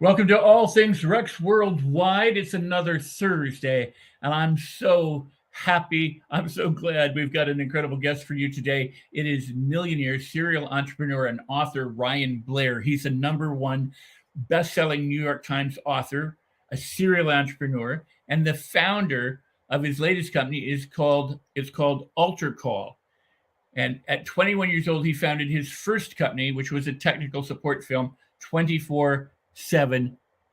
Welcome to All Things Rex Worldwide. It's another Thursday, and I'm so happy. I'm so glad we've got an incredible guest for you today. It is millionaire, serial entrepreneur, and author Ryan Blair. He's a number one best-selling New York Times author, a serial entrepreneur, and the founder of his latest company is called Alter Call. And at 21 years old, he founded his first company, which was a technical support film, 24/7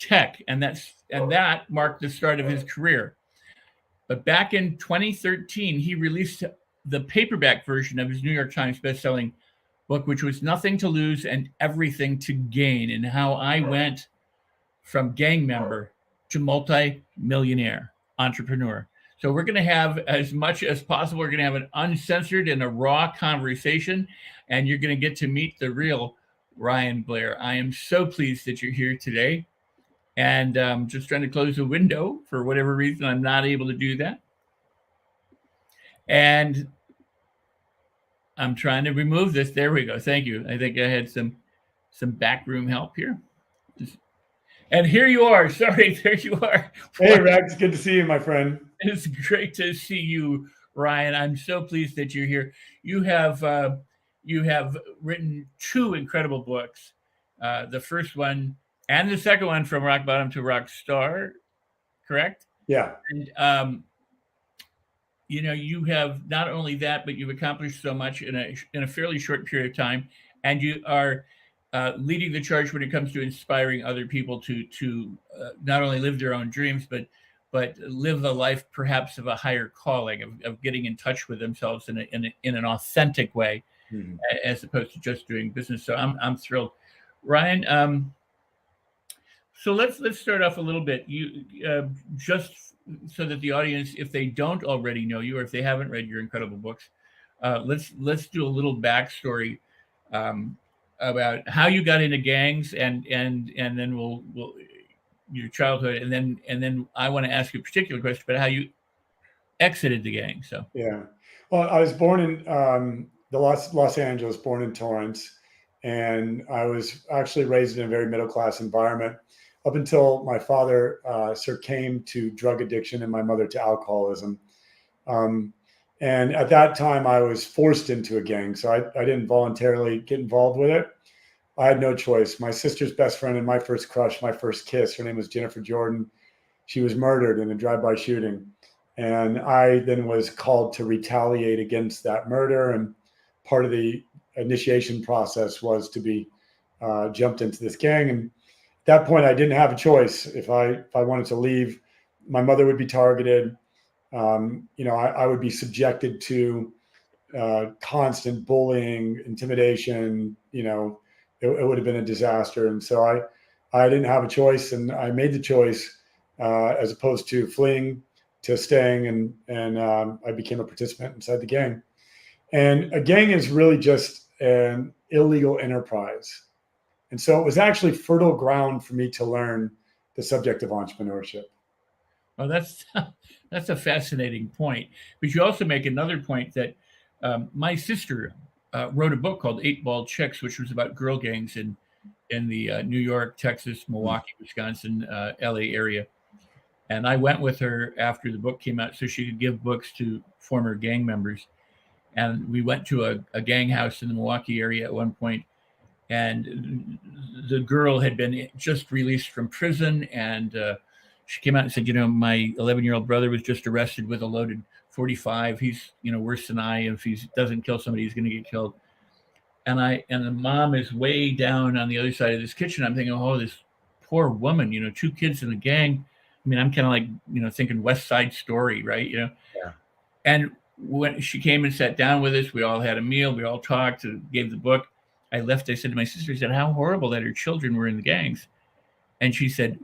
Tech, and that marked the start of his career. But back in 2013, he released the paperback version of his New York Times bestselling book, which was Nothing to Lose and Everything to Gain, and how I went from gang member to multi-millionaire entrepreneur. So we're going to have, as much as possible, we're going to have an uncensored and a raw conversation, and you're going to get to meet the real Ryan Blair. I am so pleased that you're here today, and just trying to close the window. For whatever reason, I'm not able to do that. And I'm trying to remove this. There we go. Thank you. I think I had some backroom help here. And here you are. Sorry, there you are. Hey, Rex. Good to see you, my friend. It's great to see you, Ryan. I'm so pleased that you're here. You have written two incredible books. The first one and the second one, From Rock Bottom to Rock Star, correct? Yeah. And you have not only that, but you've accomplished so much in a fairly short period of time, and you are leading the charge when it comes to inspiring other people to not only live their own dreams, but live a life perhaps of a higher calling, of getting in touch with themselves in an authentic way, as opposed to just doing business. So I'm thrilled, Ryan. So let's start off a little bit. You just so that the audience, if they don't already know you or if they haven't read your incredible books, let's do a little backstory about how you got into gangs, and then we'll your childhood, and then I want to ask you a particular question about how you exited the gang. So yeah, well, I was born in the Los Angeles, born in Torrance, and I was actually raised in a very middle class environment up until my father succumbed to drug addiction and my mother to alcoholism. And at that time, I was forced into a gang, so I didn't voluntarily get involved with it. I had no choice. My sister's best friend and my first crush, my first kiss, her name was Jennifer Jordan. She was murdered in a drive-by shooting. And I then was called to retaliate against that murder. And part of the initiation process was to be jumped into this gang. And at that point, I didn't have a choice. If I wanted to leave, my mother would be targeted. I would be subjected to constant bullying, intimidation. It would have been a disaster. And so I didn't have a choice, and I made the choice as opposed to fleeing to staying, and I became a participant inside the gang. And a gang is really just an illegal enterprise. And so it was actually fertile ground for me to learn the subject of entrepreneurship. Well, that's a fascinating point. But you also make another point that my sister wrote a book called 8-Ball Chicks, which was about girl gangs in the New York, Texas, Milwaukee, Wisconsin, LA area. And I went with her after the book came out so she could give books to former gang members. And we went to a gang house in the Milwaukee area at one point, and the girl had been just released from prison, and she came out and said, my 11-year-old brother was just arrested with a loaded 45. He's, worse than I. If he doesn't kill somebody, he's going to get killed. And the mom is way down on the other side of this kitchen. I'm thinking, oh, this poor woman, 2 kids in the gang. I mean, I'm kind of like, thinking West Side Story, right? Yeah. And when she came and sat down with us, we all had a meal, we all talked, gave the book. I left. I said to my sister, I said, how horrible that her children were in the gangs. And she said,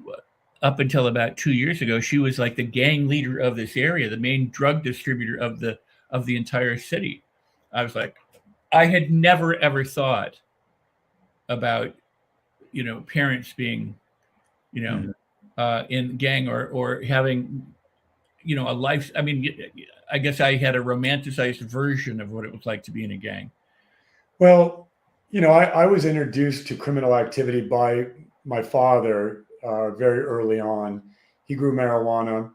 up until about 2 years ago, she was like the gang leader of this area, the main drug distributor of the entire city. I was like, I had never ever thought about, parents being, in gang or having, a life. I mean, I guess I had a romanticized version of what it was like to be in a gang. Well, I was introduced to criminal activity by my father very early on. He grew marijuana,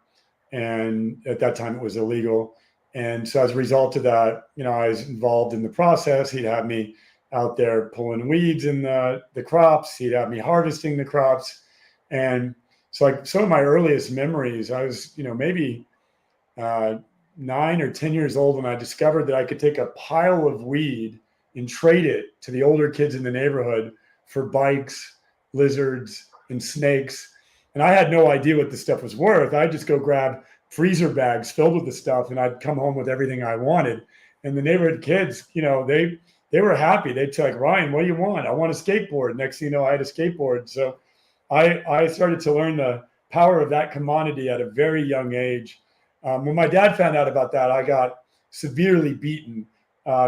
and at that time it was illegal. And so as a result of that, I was involved in the process. He'd have me out there pulling weeds in the crops. He'd have me harvesting the crops. And so like some of my earliest memories, I was, maybe 9 or 10 years old when I discovered that I could take a pile of weed and trade it to the older kids in the neighborhood for bikes, lizards, and snakes. And I had no idea what this stuff was worth. I'd just go grab freezer bags filled with the stuff, and I'd come home with everything I wanted. And the neighborhood kids, they were happy. They'd say, like, Ryan, what do you want? I want a skateboard. Next thing you know, I had a skateboard. So I started to learn the power of that commodity at a very young age. When my dad found out about that, I got severely beaten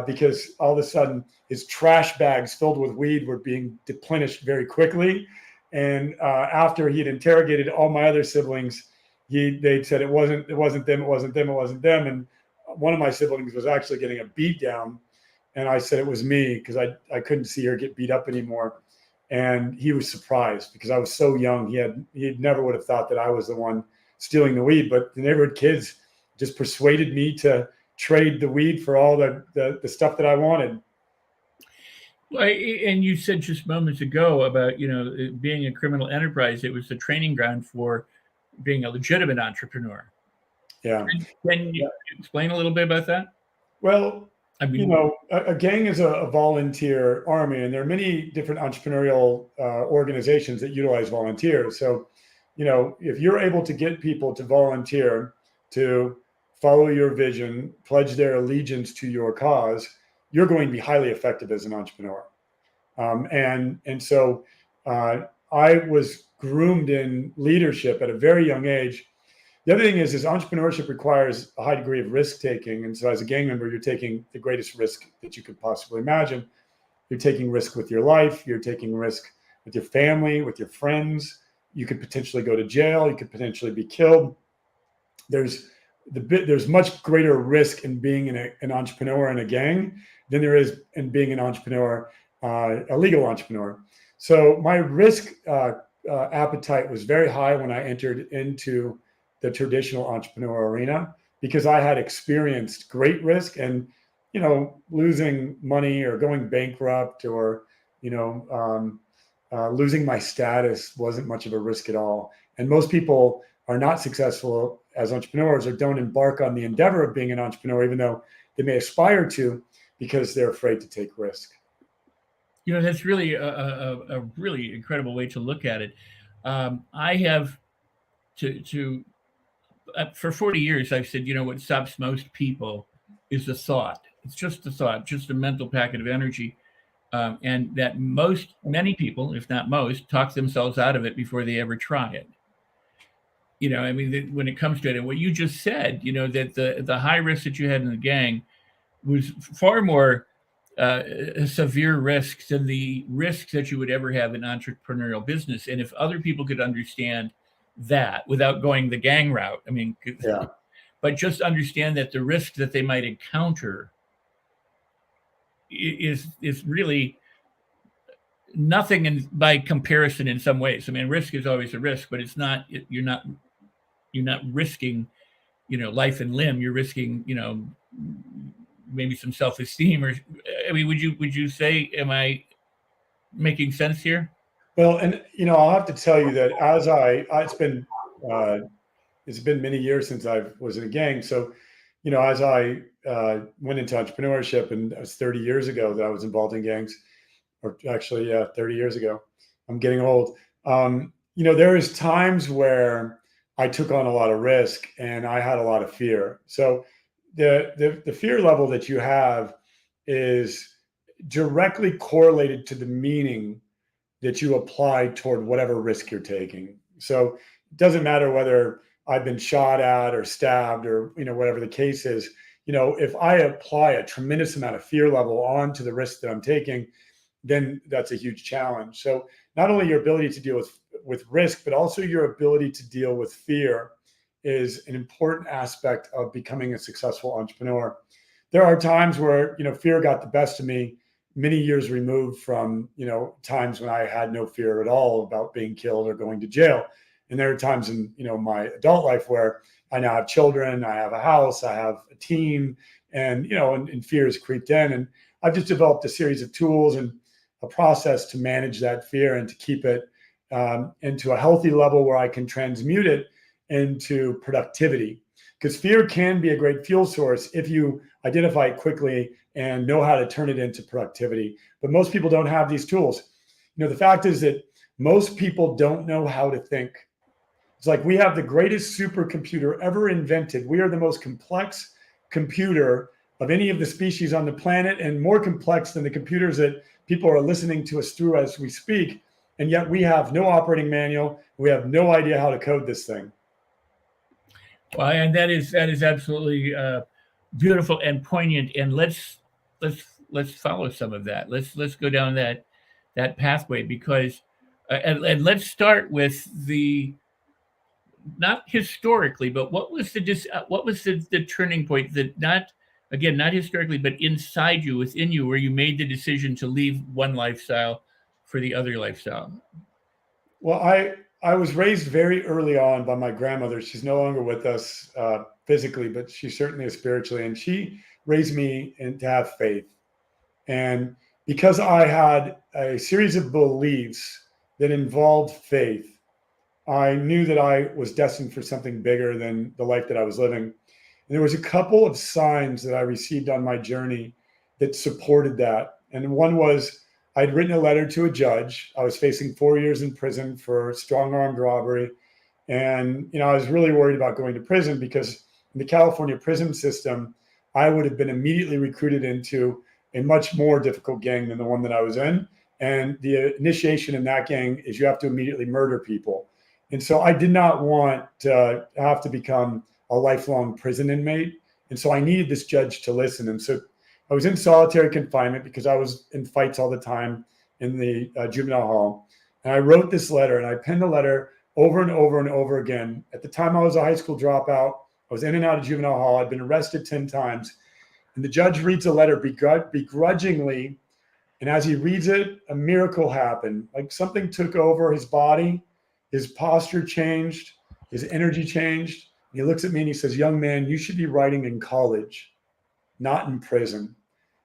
because all of a sudden his trash bags filled with weed were being deplenished very quickly. And after he had interrogated all my other siblings, they said it wasn't them. And one of my siblings was actually getting a beat down. And I said it was me because I couldn't see her get beat up anymore. And he was surprised because I was so young. He never would have thought that I was the one stealing the weed. But the neighborhood kids just persuaded me to trade the weed for all the stuff that I wanted. Well, and you said just moments ago about, being a criminal enterprise, it was the training ground for being a legitimate entrepreneur. Yeah. Can you explain a little bit about that? Well, a gang is a volunteer army, and there are many different entrepreneurial organizations that utilize volunteers. So, if you're able to get people to volunteer, to follow your vision, pledge their allegiance to your cause, you're going to be highly effective as an entrepreneur. And so I was groomed in leadership at a very young age. The other thing is entrepreneurship requires a high degree of risk taking. And so as a gang member, you're taking the greatest risk that you could possibly imagine. You're taking risk with your life. You're taking risk with your family, with your friends. You could potentially go to jail. You could potentially be killed. There's much greater risk in being an entrepreneur in a gang than there is in being an entrepreneur, a legal entrepreneur. So my risk appetite was very high when I entered into the traditional entrepreneur arena because I had experienced great risk and, losing money or going bankrupt or, losing my status wasn't much of a risk at all. And most people are not successful as entrepreneurs or don't embark on the endeavor of being an entrepreneur, even though they may aspire to, because they're afraid to take risk. That's really a really incredible way to look at it. I have for 40 years, I've said, what stops most people is the thought. It's just the thought, just a mental packet of energy. And that many people, if not most, talk themselves out of it before they ever try it. When it comes to it, and what you just said, that the high risk that you had in the gang was far more severe risks than the risks that you would ever have in entrepreneurial business. And if other people could understand that without going the gang route, Yeah. but just understand that the risk that they might encounter is really nothing by comparison in some ways. Risk is always a risk, but it's not. You're not risking, life and limb. You're risking, maybe some self-esteem. Or, would you say, am I making sense here? Well, and I'll have to tell you that as it's been many years since I was in a gang. So, as I went into entrepreneurship, and it was 30 years ago that I was involved in gangs, or actually, 30 years ago. I'm getting old. There is times where I took on a lot of risk and I had a lot of fear. So the fear level that you have is directly correlated to the meaning that you apply toward whatever risk you're taking. So it doesn't matter whether I've been shot at or stabbed or, whatever the case is, if I apply a tremendous amount of fear level onto the risk that I'm taking, then that's a huge challenge. So not only your ability to deal with risk, but also your ability to deal with fear is an important aspect of becoming a successful entrepreneur. There are times where, fear got the best of me many years removed from, times when I had no fear at all about being killed or going to jail. And there are times in, my adult life where I now have children, I have a house, I have a team, and, and fear has creeped in. And I've just developed a series of tools and a process to manage that fear and to keep it into a healthy level where I can transmute it into productivity. Because fear can be a great fuel source if you identify it quickly and know how to turn it into productivity. But most people don't have these tools. The fact is that most people don't know how to think. It's like we have the greatest supercomputer ever invented. We are the most complex computer of any of the species on the planet, and more complex than the computers that people are listening to us through as we speak. And yet we have no operating manual. We have no idea how to code this thing. Well, and that is absolutely beautiful and poignant. And let's follow some of that. Let's go down that pathway, because and let's start with the, not historically, but what was the turning point, that not historically, but inside you, within you, where you made the decision to leave one lifestyle for the other lifestyle? Well, I was raised very early on by my grandmother. She's no longer with us physically, but she certainly is spiritually. And she raised me to have faith. And because I had a series of beliefs that involved faith, I knew that I was destined for something bigger than the life that I was living. And there was a couple of signs that I received on my journey that supported that. And one was, I'd written a letter to a judge. I was facing 4 years in prison for strong armed robbery. And, I was really worried about going to prison because in the California prison system, I would have been immediately recruited into a much more difficult gang than the one that I was in. And the initiation in that gang is you have to immediately murder people. And so I did not want to have to become a lifelong prison inmate. And so I needed this judge to listen. And so I was in solitary confinement because I was in fights all the time in the juvenile hall. And I wrote this letter, and I penned the letter over and over and over again. At the time, I was a high school dropout. I was in and out of juvenile hall. I'd been arrested 10 times. And the judge reads a letter begrudgingly. And as he reads it, a miracle happened. Like something took over his body. His posture changed. His energy changed. And he looks at me and he says, "Young man, you should be writing in college, not in prison.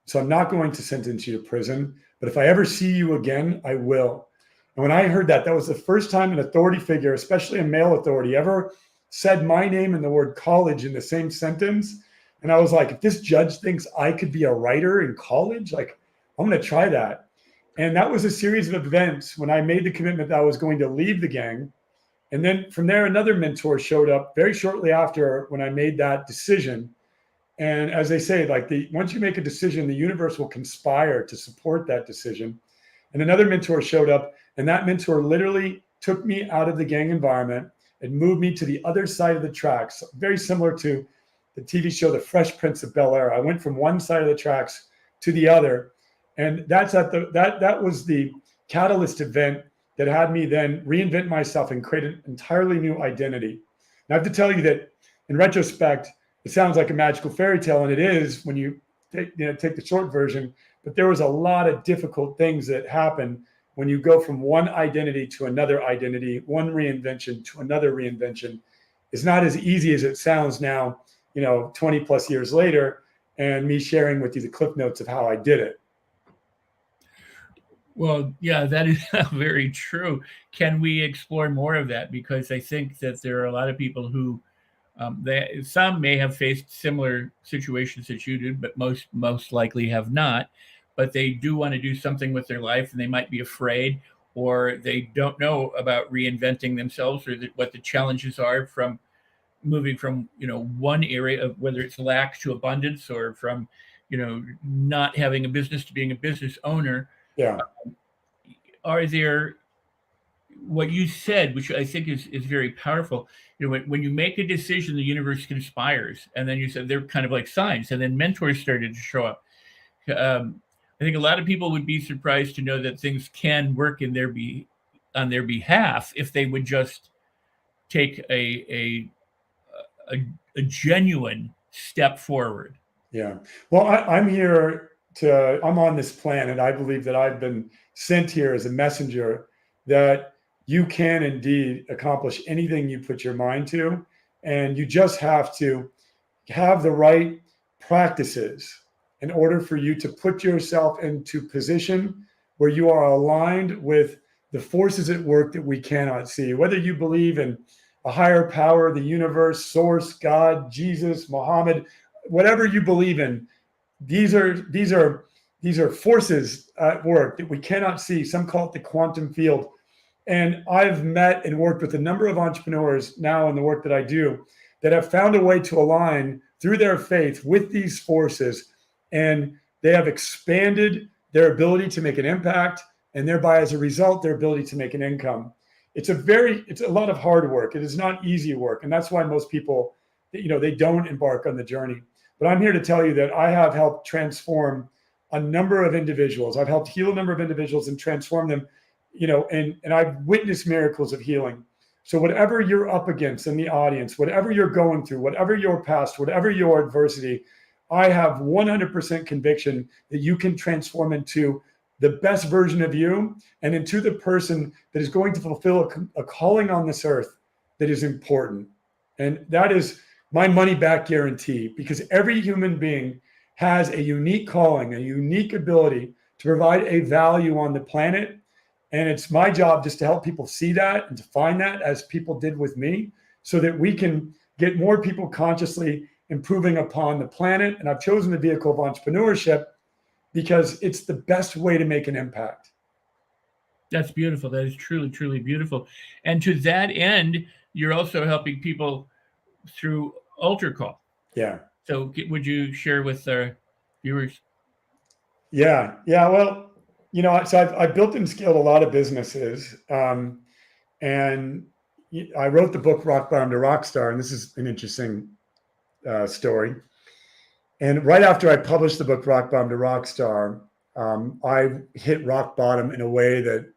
So I'm not going to sentence you to prison, but if I ever see you again, I will." And when I heard that, that was the first time an authority figure, especially a male authority, ever said my name and the word college in the same sentence. And I was like, if this judge thinks I could be a writer in college, like, I'm going to try that. And that was a series of events when I made the commitment that I was going to leave the gang. And then from there, another mentor showed up very shortly after when I made that decision. And as they say, like once you make a decision, the universe will conspire to support that decision. And another mentor showed up, and that mentor literally took me out of the gang environment and moved me to the other side of the tracks, very similar to the TV show The Fresh Prince of Bel-Air. I went from one side of the tracks to the other. And that was the catalyst event that had me then reinvent myself and create an entirely new identity. And I have to tell you that in retrospect, it sounds like a magical fairy tale, and it is when you take the short version. But there was a lot of difficult things that happen when you go from one identity to another identity, one reinvention to another reinvention. It's not as easy as it sounds now, 20 plus years later, and me sharing with you the cliff notes of how I did it. Well, yeah, that is very true. Can we explore more of that? Because I think that there are a lot of people who, some may have faced similar situations that you did, but most likely have not. But they do want to do something with their life, and they might be afraid, or they don't know about reinventing themselves, or what the challenges are from moving from one area of, whether it's lack to abundance, or from not having a business to being a business owner. Yeah. Are there, what you said, which I think is very powerful, when you make a decision, the universe conspires, and then you said they're kind of like signs, and then mentors started to show up. I think a lot of people would be surprised to know that things can work on their behalf if they would just take a genuine step forward. Yeah. Well, I'm here I'm on this planet. I believe that I've been sent here as a messenger, that you can indeed accomplish anything you put your mind to. And you just have to have the right practices in order for you to put yourself into position where you are aligned with the forces at work that we cannot see. Whether you believe in a higher power, the universe, source, God, Jesus, Muhammad, whatever you believe in, these are forces at work that we cannot see. Some call it the quantum field. And I've met and worked with a number of entrepreneurs now in the work that I do that have found a way to align through their faith with these forces. And they have expanded their ability to make an impact, and thereby, as a result, their ability to make an income. It's a lot of hard work. It is not easy work. And that's why most people, they don't embark on the journey. But I'm here to tell you that I have helped transform a number of individuals. I've helped heal a number of individuals and transform them, and I've witnessed miracles of healing. So whatever you're up against in the audience, whatever you're going through, whatever your past, whatever your adversity, I have 100% conviction that you can transform into the best version of you and into the person that is going to fulfill a calling on this earth that is important. And that is my money back guarantee, because every human being has a unique calling, a unique ability to provide a value on the planet. And it's my job just to help people see that and to find that, as people did with me, so that we can get more people consciously improving upon the planet. And I've chosen the vehicle of entrepreneurship because it's the best way to make an impact. That's beautiful. That is truly, truly beautiful. And to that end, you're also helping people through Ultra Call. Yeah. So would you share with our viewers? Yeah. Well, so I've built and scaled a lot of businesses. And I wrote the book Rock Bottom to Rockstar, and this is an interesting story. And right after I published the book Rock Bottom to Rockstar, I hit rock bottom in a way that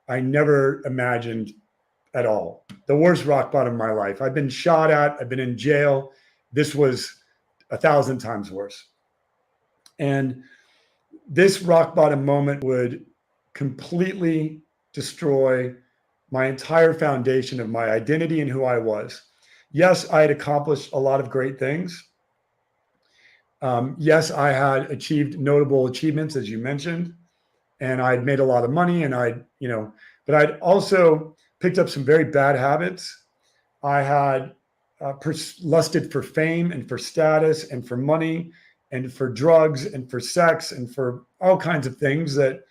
I never imagined at all. The worst rock bottom of my life. I've been shot at. I've been in jail. This was 1,000 times worse. And this rock bottom moment would completely destroy my entire foundation of my identity and who I was. Yes, I had accomplished a lot of great things. Yes, I had achieved notable achievements, as you mentioned, and I'd made a lot of money, and but I'd also picked up some very bad habits. I had lusted for fame and for status and for money and for drugs and for sex and for all kinds of things that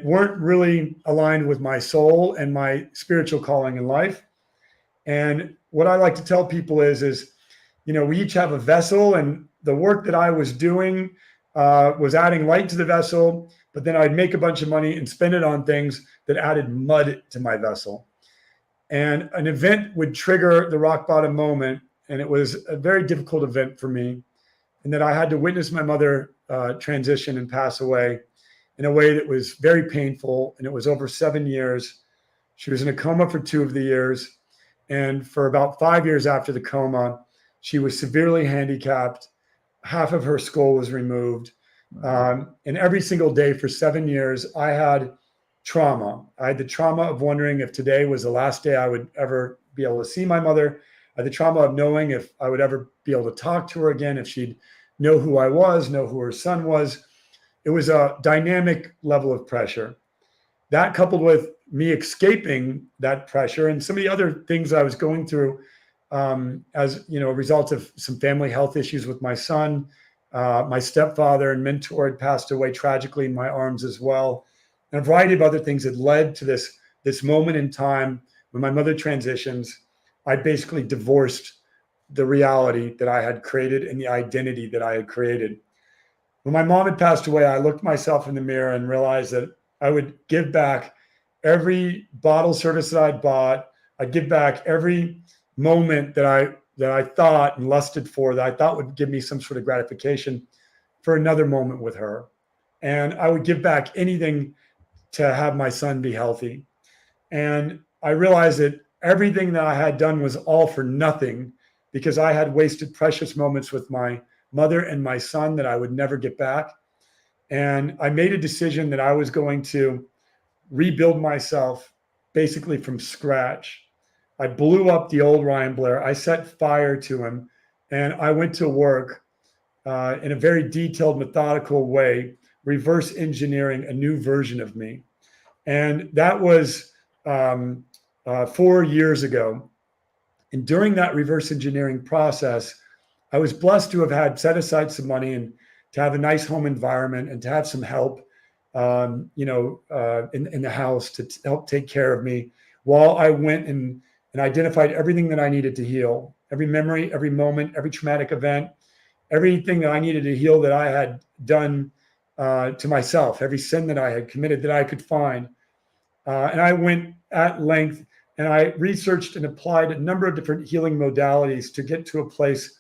weren't really aligned with my soul and my spiritual calling in life. And what I like to tell people is, we each have a vessel, and the work that I was doing was adding light to the vessel, but then I'd make a bunch of money and spend it on things that added mud to my vessel. And an event would trigger the rock bottom moment, and it was a very difficult event for me, and that I had to witness my mother transition and pass away in a way that was very painful, and it was over 7 years. She was in a coma for 2 of the years, and for about 5 years after the coma, she was severely handicapped. Half of her skull was removed. And every single day for 7 years, I had trauma. I had the trauma of wondering if today was the last day I would ever be able to see my mother. I had the trauma of knowing if I would ever be able to talk to her again, if she'd know who I was, know who her son was. It was a dynamic level of pressure. That, coupled with me escaping that pressure and some of the other things I was going through, as a result of some family health issues with my son. My stepfather and mentor had passed away tragically in my arms as well. And a variety of other things that led to this moment in time when my mother transitions. I basically divorced the reality that I had created and the identity that I had created. When my mom had passed away, I looked myself in the mirror and realized that I would give back every bottle service that I'd bought. I'd give back every moment that I thought and lusted for, that I thought would give me some sort of gratification, for another moment with her. And I would give back anything to have my son be healthy. And I realized that everything that I had done was all for nothing, because I had wasted precious moments with my mother and my son that I would never get back. And I made a decision that I was going to rebuild myself basically from scratch. I blew up the old Ryan Blair. I set fire to him, and I went to work in a very detailed, methodical way, reverse engineering a new version of me. And that was 4 years ago. And during that reverse engineering process, I was blessed to have had set aside some money and to have a nice home environment and to have some help, in the house to help take care of me while I went and identified everything that I needed to heal, every memory, every moment, every traumatic event, everything that I needed to heal that I had done to myself, every sin that I had committed that I could find. And I went at length and I researched and applied a number of different healing modalities to get to a place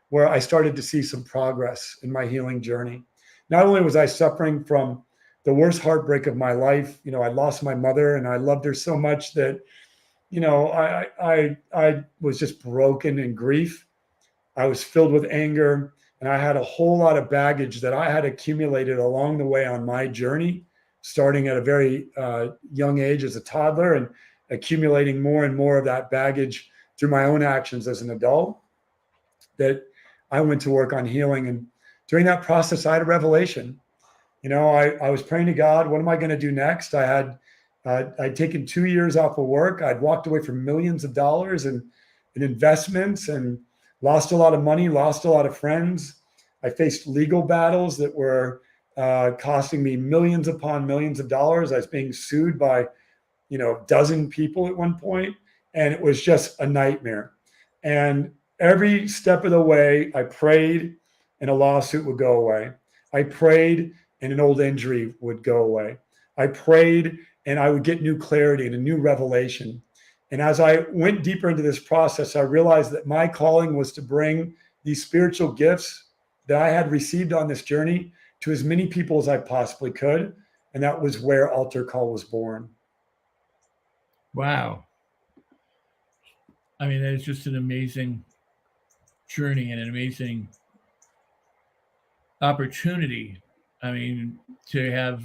where I started to see some progress in my healing journey. Not only was I suffering from the worst heartbreak of my life, I lost my mother and I loved her so much that, I was just broken in grief. I was filled with anger, and I had a whole lot of baggage that I had accumulated along the way on my journey, starting at a very young age as a toddler and accumulating more and more of that baggage through my own actions as an adult, that I went to work on healing. And during that process, I had a revelation. I was praying to God, what am I going to do next? I'd taken 2 years off of work. I'd walked away from millions of dollars in investments and lost a lot of money, lost a lot of friends. I faced legal battles that were costing me millions upon millions of dollars. I was being sued by, a dozen people at one point, and it was just a nightmare. And every step of the way, I prayed and a lawsuit would go away. I prayed and an old injury would go away. I prayed and I would get new clarity and a new revelation. And as I went deeper into this process, I realized that my calling was to bring these spiritual gifts that I had received on this journey to as many people as I possibly could. And that was where Altar Call was born. Wow. I mean, that is just an amazing journey and an amazing opportunity. I mean, to have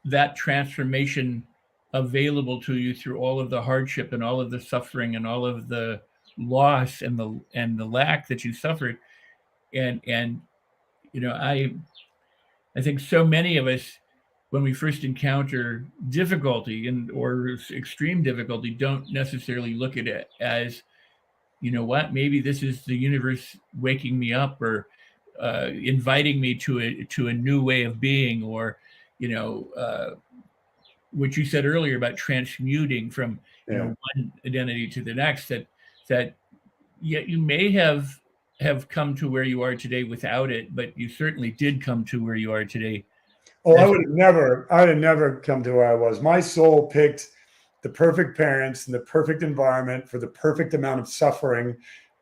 that transformation available to you through all of the hardship and all of the suffering and all of the loss and the lack that you suffered. And I think so many of us, when we first encounter difficulty or extreme difficulty, don't necessarily look at it as, maybe this is the universe waking me up or inviting me to a new way of being, or what you said earlier about transmuting from one identity to the next. That yet you may have come to where you are today without it, but you certainly did come to where you are today. Oh, I would have never come to where I was. My soul picked the perfect parents and the perfect environment for the perfect amount of suffering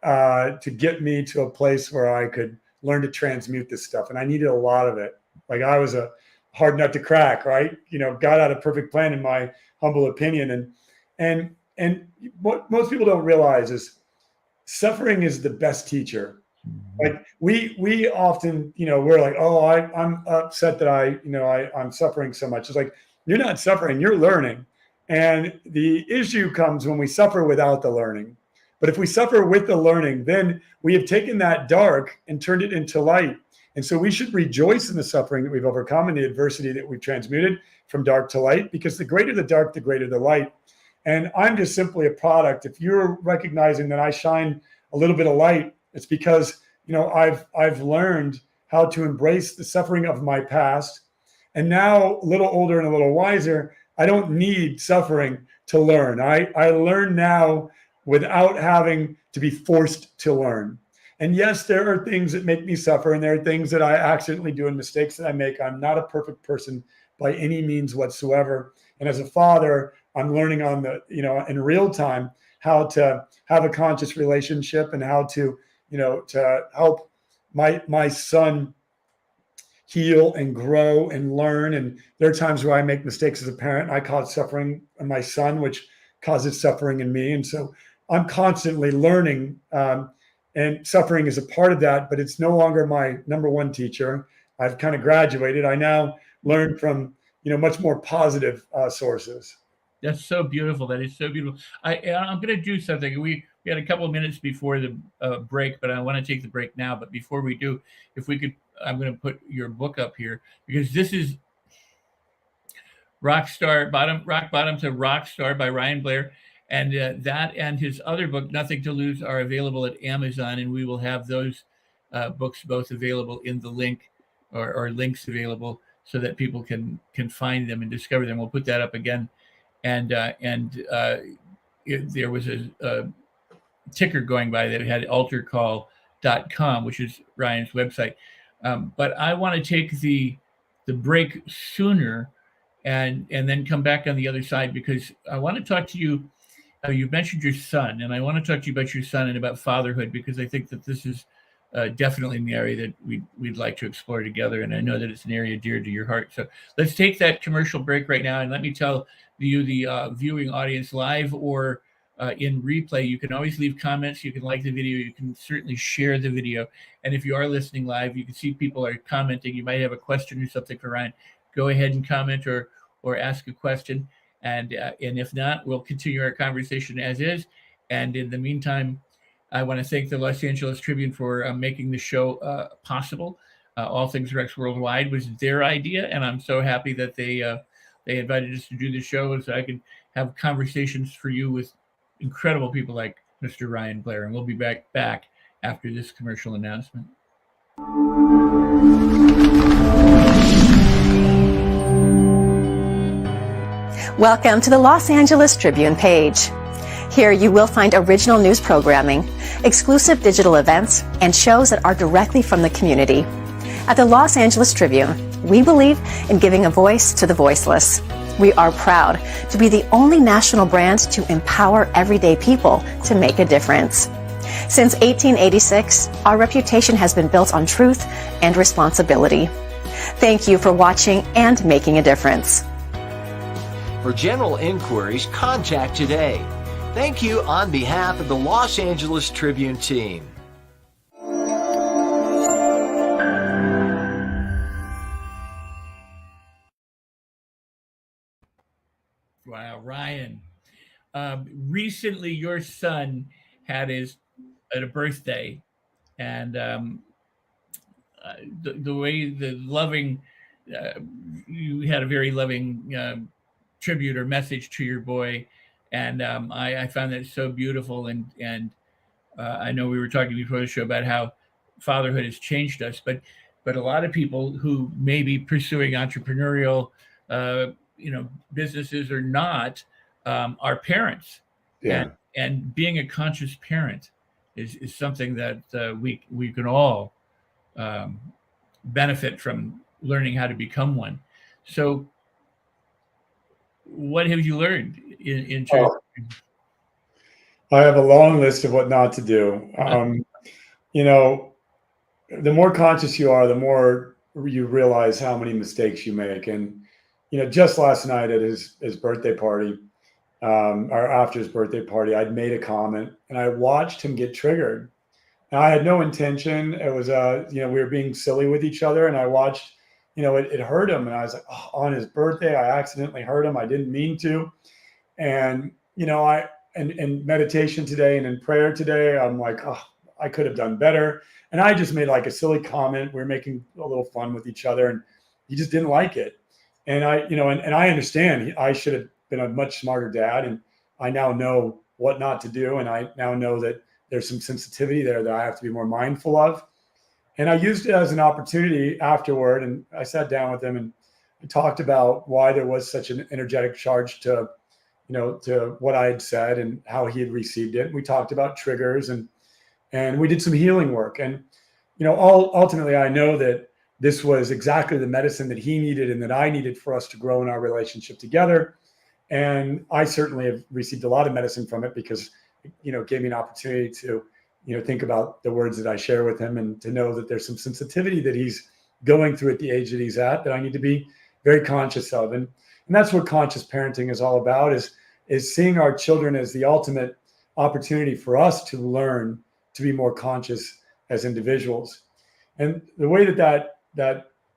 to get me to a place where I could learn to transmute this stuff. And I needed a lot of it. Like, I was a hard nut to crack, right? God had a perfect plan, in my humble opinion. And what most people don't realize is suffering is the best teacher. Like, we often, we're like, oh, I'm upset that I'm suffering so much. It's like, you're not suffering, you're learning. And the issue comes when we suffer without the learning. But if we suffer with the learning, then we have taken that dark and turned it into light. And so we should rejoice in the suffering that we've overcome and the adversity that we've transmuted from dark to light, because the greater the dark, the greater the light. And I'm just simply a product. If you're recognizing that I shine a little bit of light, it's because I've learned how to embrace the suffering of my past. And now, a little older and a little wiser, I don't need suffering to learn. I learn now without having to be forced to learn. And yes, there are things that make me suffer, and there are things that I accidentally do and mistakes that I make. I'm not a perfect person by any means whatsoever. And as a father, I'm learning in real time how to have a conscious relationship and how to to help my son heal and grow and learn. And there are times where I make mistakes as a parent. I cause suffering in my son, which causes suffering in me. And so I'm constantly learning, and suffering is a part of that, but it's no longer my number one teacher. I've kind of graduated. I now learn from, much more positive sources. That's so beautiful. That is so beautiful. I'm going to do something. We had a couple of minutes before the break, but I want to take the break now. But before we do, if we could, I'm going to put your book up here because this is Rock Bottom to Rock Star by Ryan Blair. And that and his other book, Nothing to Lose, are available at Amazon. And we will have those books both available in the link or links available so that people can find them and discover them. We'll put that up again. And there was a ticker going by that had altercall.com, which is Ryan's website. But I want to take the break sooner and then come back on the other side because I want to talk to you. You mentioned your son, and I want to talk to you about your son and about fatherhood because I think that this is definitely an area that we'd like to explore together, and I know that it's an area dear to your heart. So let's take that commercial break right now, and let me tell you, the viewing audience, live or in replay, you can always leave comments. You can like the video. You can certainly share the video, and if you are listening live, you can see people are commenting. You might have a question or something for Ryan. Go ahead and comment or ask a question. And if not, we'll continue our conversation as is. And in the meantime, I want to thank the Los Angeles Tribune for making the show possible. All Things Rex Worldwide was their idea, and I'm so happy that they invited us to do the show so I can have conversations for you with incredible people like Mr. Ryan Blair. And we'll be back after this commercial announcement. Welcome to the Los Angeles Tribune page. Here you will find original news programming, exclusive digital events, and shows that are directly from the community. At the Los Angeles Tribune, we believe in giving a voice to the voiceless. We are proud to be the only national brand to empower everyday people to make a difference. Since 1886, our reputation has been built on truth and responsibility. Thank you for watching and making a difference. For general inquiries, contact today. Thank you on behalf of the Los Angeles Tribune team. Wow, Ryan. Recently, your son had a birthday, and the way the loving, you had a very loving tribute or message to your boy, and I found that so beautiful. And I know we were talking before the show about how fatherhood has changed us, but a lot of people who may be pursuing entrepreneurial, businesses or not, are parents. Yeah. And being a conscious parent is something that we can all benefit from learning how to become one. So what have you learned in terms I have a long list of what not to do. The more conscious you are, the more you realize how many mistakes you make. And, just last night at his birthday party, or after his birthday party, I'd made a comment and I watched him get triggered. Now, I had no intention. It was, we were being silly with each other, and I watched, it hurt him. And I was like, oh, on his birthday, I accidentally hurt him. I didn't mean to. And, in meditation today and in prayer today, I'm like, oh, I could have done better. And I just made like a silly comment. We were making a little fun with each other, and he just didn't like it. And and I understand I should have been a much smarter dad. And I now know what not to do. And I now know that there's some sensitivity there that I have to be more mindful of. And I used it as an opportunity afterward. And I sat down with him and talked about why there was such an energetic charge to what I had said and how he had received it. We talked about triggers and we did some healing work. And, ultimately, I know that this was exactly the medicine that he needed and that I needed for us to grow in our relationship together. And I certainly have received a lot of medicine from it because, it gave me an opportunity to, think about the words that I share with him and to know that there's some sensitivity that he's going through at the age that he's at that I need to be very conscious of. And that's what conscious parenting is all about, is seeing our children as the ultimate opportunity for us to learn to be more conscious as individuals. And the way that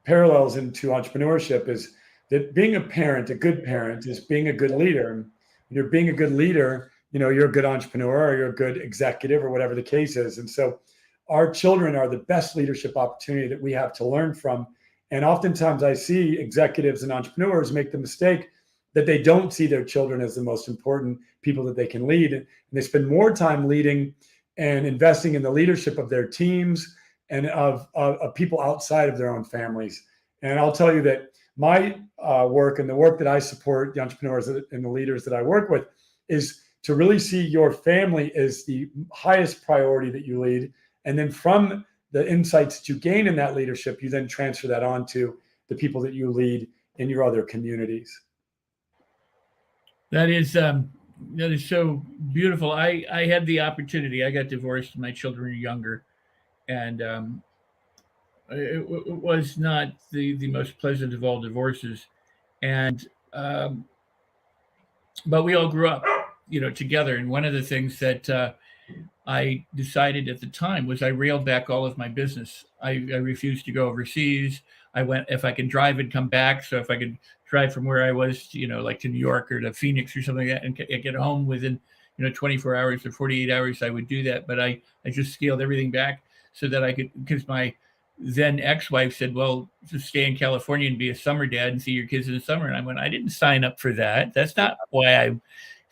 parallels into entrepreneurship is that being a parent, a good parent, is being a good leader. When you're being a good leader, you're a good entrepreneur, or you're a good executive, or whatever the case is. And so our children are the best leadership opportunity that we have to learn from. And oftentimes I see executives and entrepreneurs make the mistake that they don't see their children as the most important people that they can lead. And they spend more time leading and investing in the leadership of their teams and of people outside of their own families. And I'll tell you that my work and the work that I support the entrepreneurs and the leaders that I work with is to really see your family as the highest priority that you lead. And then from the insights that you gain in that leadership, you then transfer that on to the people that you lead in your other communities. That is so beautiful. I had the opportunity. I got divorced. My children were younger, and it was not the most pleasant of all divorces. And but we all grew up, together. And one of the things that I decided at the time was I railed back all of my business. I refused to go overseas. I went, if I can drive and come back. So if I could drive from where I was, like to New York or to Phoenix or something like that, and get home within, 24 hours or 48 hours, I would do that. But I just scaled everything back so that I could, because my then ex-wife said, well, just stay in California and be a summer dad and see your kids in the summer. And I went, I didn't sign up for that. That's not why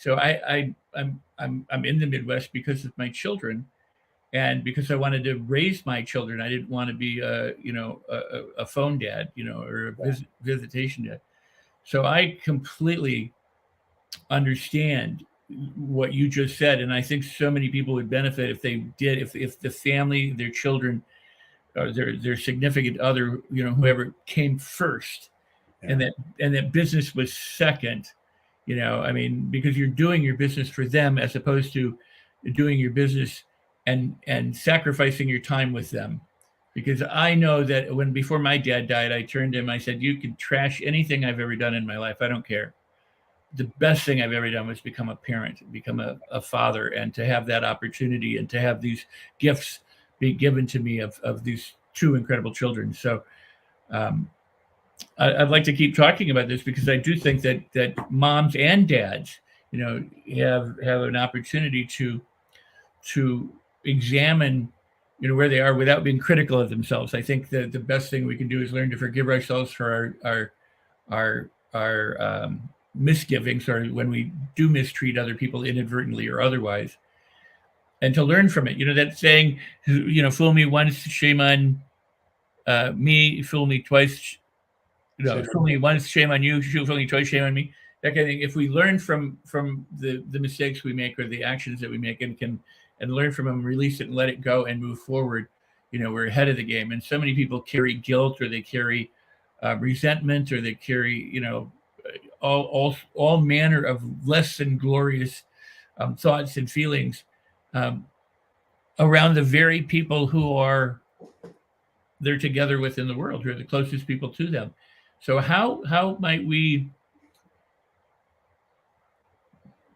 I'm in the Midwest because of my children, and because I wanted to raise my children. I didn't want to be a phone dad, or a visitation dad. So I completely understand what you just said, and I think so many people would benefit if they did, if the family, their children, or their significant other, whoever came first, and that business was second. Because you're doing your business for them as opposed to doing your business and sacrificing your time with them. Because I know that before my dad died, I turned to him, I said, you can trash anything I've ever done in my life. I don't care. The best thing I've ever done was become a parent, become a father, and to have that opportunity and to have these gifts be given to me of these two incredible children. So, I'd like to keep talking about this because I do think that moms and dads, have an opportunity to examine, where they are without being critical of themselves. I think that the best thing we can do is learn to forgive ourselves for our misgivings, or when we do mistreat other people inadvertently or otherwise, and to learn from it. That saying, fool me once, shame on me; fool me twice. Fool me once, shame on you. Fool me twice, shame on me. That kind of thing. If we learn from the mistakes we make or the actions that we make, and learn from them, release it and let it go and move forward, we're ahead of the game. And so many people carry guilt, or they carry resentment, or they carry all manner of less than glorious thoughts and feelings around the very people who they're together with in the world, who are the closest people to them. So how might we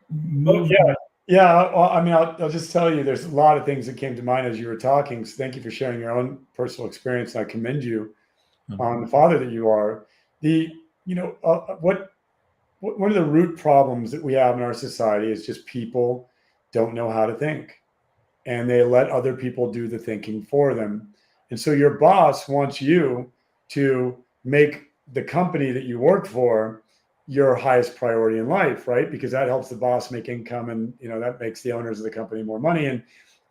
move? Yeah. Well, I'll just tell you, there's a lot of things that came to mind as you were talking. So thank you for sharing your own personal experience. And I commend you on the father that you are. One of the root problems that we have in our society is just people don't know how to think, and they let other people do the thinking for them. And so your boss wants you to make the company that you work for your highest priority in life, right? Because that helps the boss make income, and that makes the owners of the company more money. And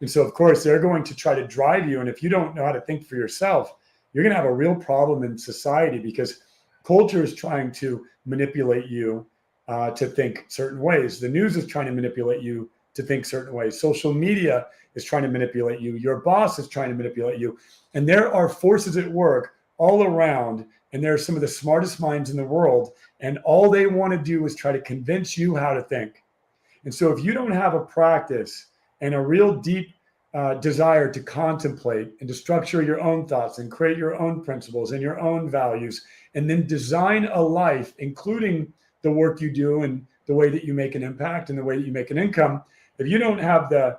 so of course they're going to try to drive you. And if you don't know how to think for yourself, you're going to have a real problem in society, because culture is trying to manipulate you to think certain ways. The news is trying to manipulate you to think certain ways. Social media is trying to manipulate you. Your boss is trying to manipulate you. And there are forces at work all around, and there are some of the smartest minds in the world, and all they want to do is try to convince you how to think. And so if you don't have a practice and a real deep desire to contemplate and to structure your own thoughts and create your own principles and your own values, and then design a life, including the work you do and the way that you make an impact and the way that you make an income, if you don't have the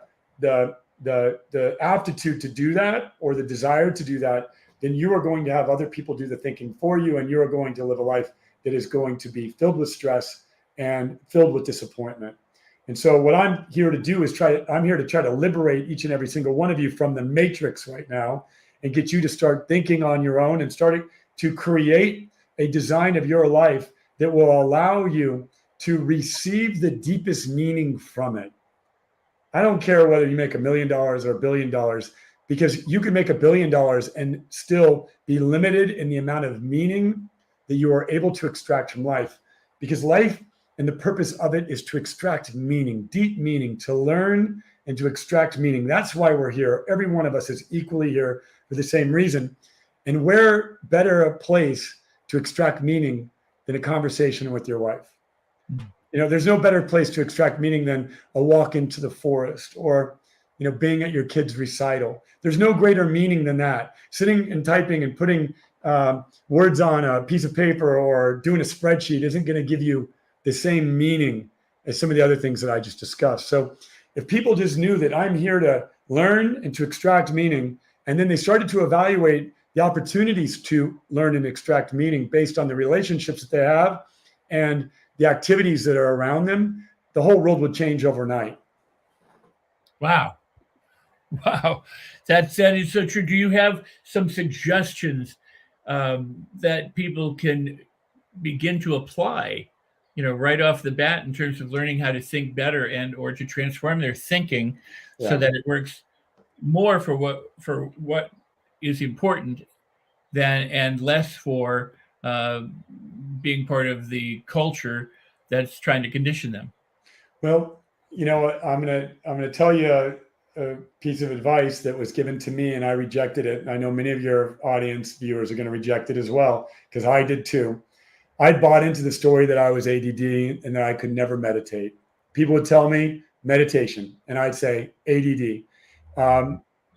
aptitude to do that, or the desire to do that, then you are going to have other people do the thinking for you, and you are going to live a life that is going to be filled with stress and filled with disappointment. And so what I'm here to do is I'm here to try to liberate each and every single one of you from the matrix right now and get you to start thinking on your own and starting to create a design of your life that will allow you to receive the deepest meaning from it. I don't care whether you make $1 million or $1 billion, because you can make $1 billion and still be limited in the amount of meaning that you are able to extract from life. Because life and the purpose of it is to extract meaning, deep meaning, to learn and to extract meaning. That's why we're here. Every one of us is equally here for the same reason. And where better a place to extract meaning than a conversation with your wife? You know, there's no better place to extract meaning than a walk into the forest or, you know, being at your kid's recital. There's no greater meaning than that. Sitting and typing and putting words on a piece of paper or doing a spreadsheet isn't going to give you the same meaning as some of the other things that I just discussed. So if people just knew that I'm here to learn and to extract meaning, and then they started to evaluate the opportunities to learn and extract meaning based on the relationships that they have and the activities that are around them, the whole world would change overnight. Wow. Wow. That is so true. Do you have some suggestions that people can begin to apply, you know, right off the bat in terms of learning how to think better and or to transform their thinking so that it works more for what is important than and less for being part of the culture that's trying to condition them? Well, you know, I'm gonna tell you a piece of advice that was given to me, and I rejected it. And I know many of your audience viewers are going to reject it as well, because I did too. I bought into the story that I was ADD and that I could never meditate. People would tell me meditation, and I'd say ADD.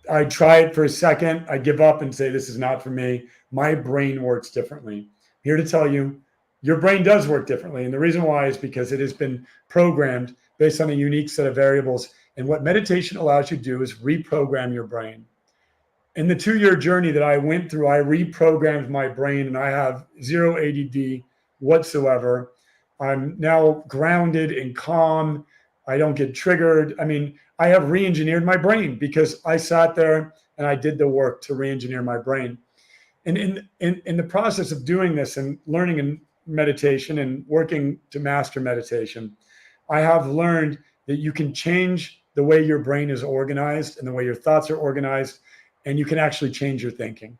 I'd try it for a second. I'd give up and say, this is not for me. My brain works differently. Here to tell you, your brain does work differently. And the reason why is because it has been programmed based on a unique set of variables. And what meditation allows you to do is reprogram your brain. In the 2-year journey that I went through, I reprogrammed my brain, and I have 0 ADD whatsoever. I'm now grounded and calm. I don't get triggered. I mean, I have re-engineered my brain because I sat there and I did the work to re-engineer my brain. And in the process of doing this and learning in meditation and working to master meditation, I have learned that you can change the way your brain is organized and the way your thoughts are organized, and you can actually change your thinking.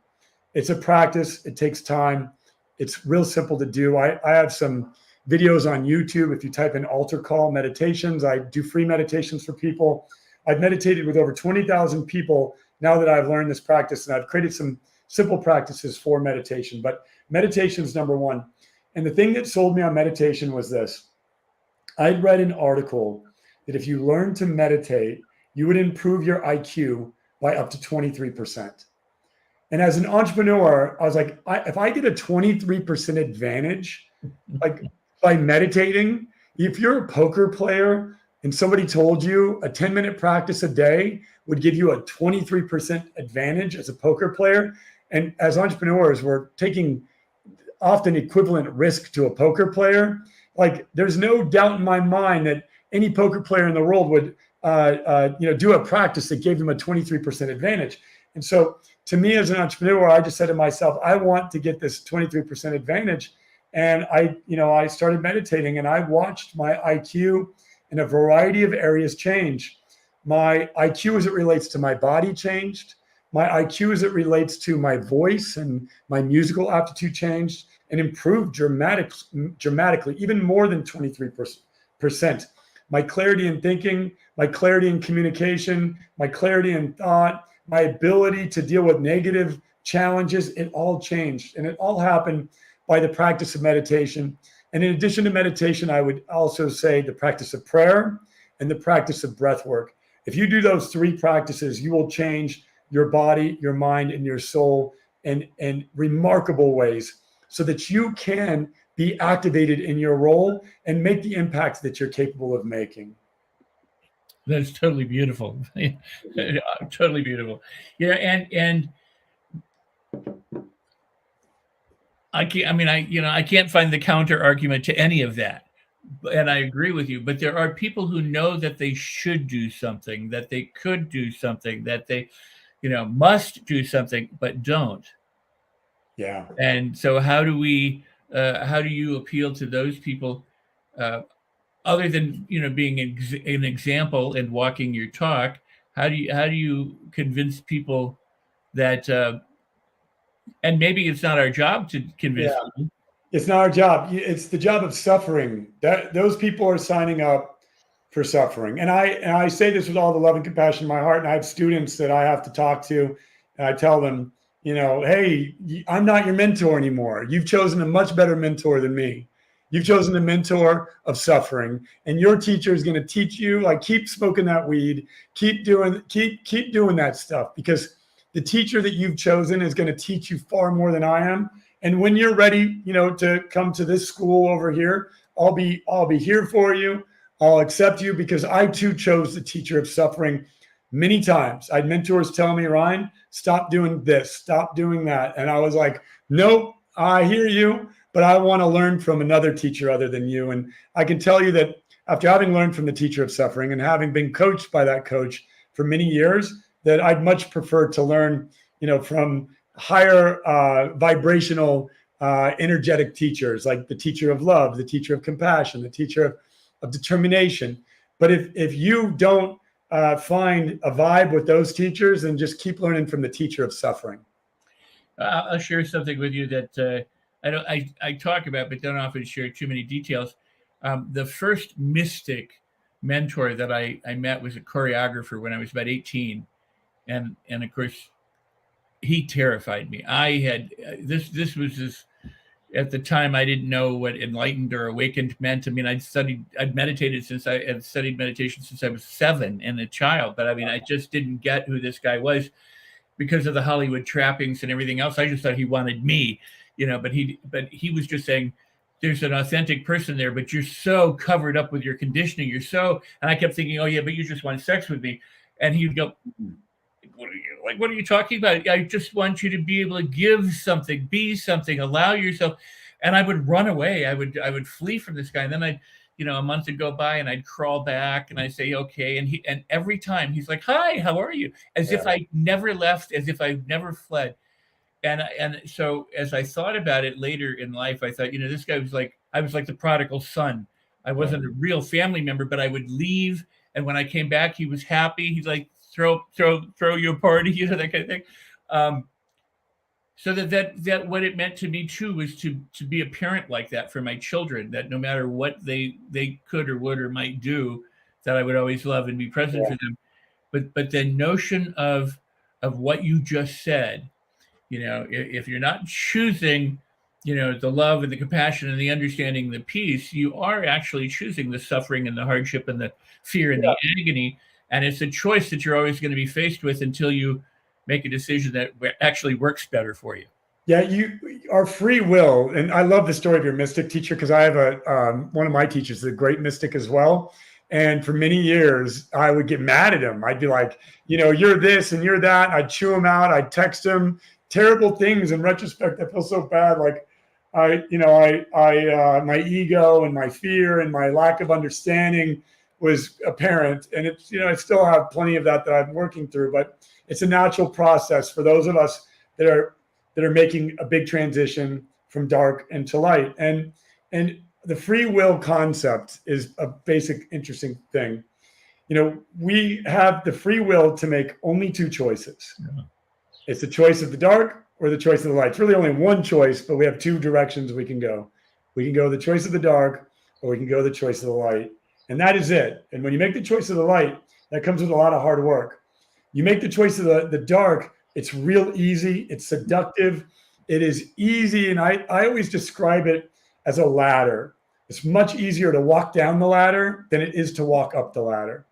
It's a practice. It takes time. It's real simple to do. I have some videos on YouTube. If you type in altar call meditations, I do free meditations for people. I've meditated with over 20,000 people now that I've learned this practice, and I've created some simple practices for meditation. But meditation is number one. And the thing that sold me on meditation was this. I'd read an article that if you learn to meditate, you would improve your IQ by up to 23%. And as an entrepreneur, I was like, if I get a 23% advantage, like by meditating, if you're a poker player and somebody told you a 10-minute practice a day would give you a 23% advantage as a poker player, and as entrepreneurs, we're taking often equivalent risk to a poker player. Like, there's no doubt in my mind that any poker player in the world would, do a practice that gave them a 23% advantage. And so, to me as an entrepreneur, I just said to myself, I want to get this 23% advantage. And I started meditating, and I watched my IQ in a variety of areas change. My IQ as it relates to my body changed. My IQ as it relates to my voice and my musical aptitude changed and improved dramatically, even more than 23%. My clarity in thinking, my clarity in communication, my clarity in thought, my ability to deal with negative challenges, it all changed. And it all happened by the practice of meditation. And in addition to meditation, I would also say the practice of prayer and the practice of breath work. If you do those 3 practices, you will change your body, your mind, and your soul in remarkable ways so that you can be activated in your role and make the impact that you're capable of making. That's totally beautiful. Totally beautiful. Yeah, and I can't, I mean, I can't find the counter argument to any of that. And I agree with you, but there are people who know that they should do something, that they could do something, that they, must do something, but don't. Yeah. And so how do you appeal to those people, uh, other than, being an example and walking your talk? How do you convince people that, and maybe it's not our job to convince Yeah. people. It's not our job. It's the job of suffering. That those people are signing up for suffering. And I say this with all the love and compassion in my heart. And I have students that I have to talk to, and I tell them, hey, I'm not your mentor anymore. You've chosen a much better mentor than me. You've chosen a mentor of suffering, and your teacher is going to teach you, like, keep smoking that weed, keep doing that stuff, because the teacher that you've chosen is going to teach you far more than I am. And when you're ready, to come to this school over here, I'll be here for you. I'll accept you, because I too chose the teacher of suffering many times. I had mentors tell me, Ryan, stop doing this, stop doing that. And I was like, nope, I hear you, but I want to learn from another teacher other than you. And I can tell you that after having learned from the teacher of suffering and having been coached by that coach for many years, that I'd much prefer to learn, from higher vibrational, energetic teachers, like the teacher of love, the teacher of compassion, the teacher of determination. But if you don't find a vibe with those teachers, then just keep learning from the teacher of suffering. I'll share something with you that I talk about, but don't often share too many details. The first mystic mentor that I met was a choreographer when I was about 18, and of course, he terrified me. I had this was this at the time. I didn't know what enlightened or awakened meant. I mean, I'd meditated since I had studied meditation since I was 7 and a child, but I mean, I just didn't get who this guy was because of the Hollywood trappings and everything else. I just thought he wanted me, but he was just saying, there's an authentic person there, but you're so covered up with your conditioning. And I kept thinking, oh yeah, but you just want sex with me. And he would go, what are you talking about? I just want you to be able to give something, be something, allow yourself. And I would run away. I would flee from this guy. And then a month would go by and I'd crawl back and I'd say, okay. And every time he's like, hi, how are you? As if I never left, as if I never fled. And so as I thought about it later in life, I thought, this guy was like, I was like the prodigal son. I wasn't a real family member, but I would leave. And when I came back, he was happy. He's like, throw you a party, that kind of thing. So that what it meant to me too was to be a parent like that for my children, that no matter what they could or would or might do, that I would always love and be present for them. But the notion of what you just said, if you're not choosing, the love and the compassion and the understanding, the peace, you are actually choosing the suffering and the hardship and the fear and the agony. And it's a choice that you're always going to be faced with until you make a decision that actually works better for you. Yeah, our free will. And I love the story of your mystic teacher, because I have one of my teachers is a great mystic as well. And for many years, I would get mad at him. I'd be like, you're this and you're that. I'd chew him out. I'd text him terrible things. In retrospect, I feel so bad. Like my ego and my fear and my lack of understanding was apparent. And it's, I still have plenty of that I'm working through, but it's a natural process for those of us that are making a big transition from dark into light. And the free will concept is a basic, interesting thing. We have the free will to make only 2 choices. Yeah. It's the choice of the dark or the choice of the light. It's really only one choice, but we have 2 directions we can go. We can go the choice of the dark, or we can go the choice of the light. And that is it. And when you make the choice of the light, that comes with a lot of hard work. You make the choice of the dark, it's real easy. It's seductive. It is easy. And I always describe it as a ladder. It's much easier to walk down the ladder than it is to walk up the ladder.